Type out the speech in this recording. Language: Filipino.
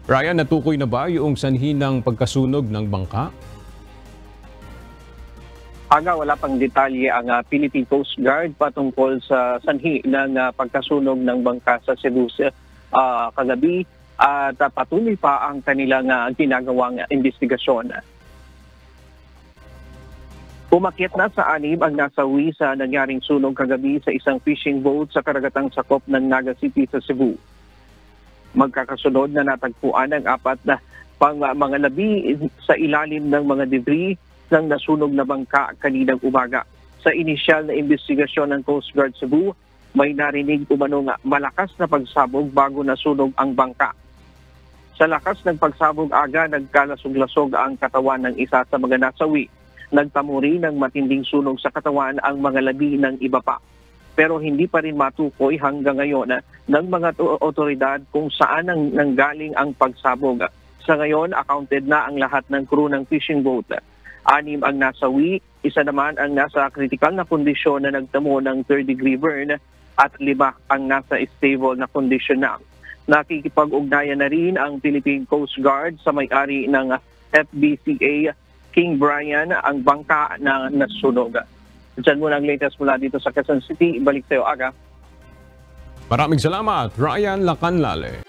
Ryan, natukoy na ba yung sanhi ng pagkasunog ng bangka? Wala pang detalye ang Philippine Coast Guard patungkol sa sanhi ng pagkasunog ng bangka sa Cebu kagabi at patuloy pa ang kanilang ginagawang investigasyon. Umakyat na sa anib ang nasawi sa nangyaring sunog kagabi sa isang fishing boat sa karagatang sakop ng Naga City sa Cebu. Magkakasunod na natagpuan ang apat na mga labi sa ilalim ng mga debris ng nasunog na bangka kaninang umaga. Sa inisyal na investigasyon ng Coast Guard Cebu, may narinig umanong malakas na pagsabog bago nasunog ang bangka. Sa lakas ng pagsabog aga, nagkalasog-lasog ang katawan ng isa sa mga nasawi. Nagtamo rin ng matinding sunog sa katawan ang mga labi ng iba pa. Pero hindi pa rin matukoy hanggang ngayon ng mga otoridad kung saan nanggaling ang pagsabog. Sa ngayon, accounted na ang lahat ng crew ng fishing boat. 6 ang nasawi, isa naman ang nasa critical na kondisyon na nagtamo ng 3rd-degree burn at 5 ang nasa stable na kondisyon na. Nakikipag-ugnayan na rin ang Philippine Coast Guard sa may-ari ng FBCA King Brian ang bangka na nasunog. Diyan muna ang latest mula dito sa Quezon City. Balik sa'yo, Aga. Maraming salamat, Ryan Lacanlale.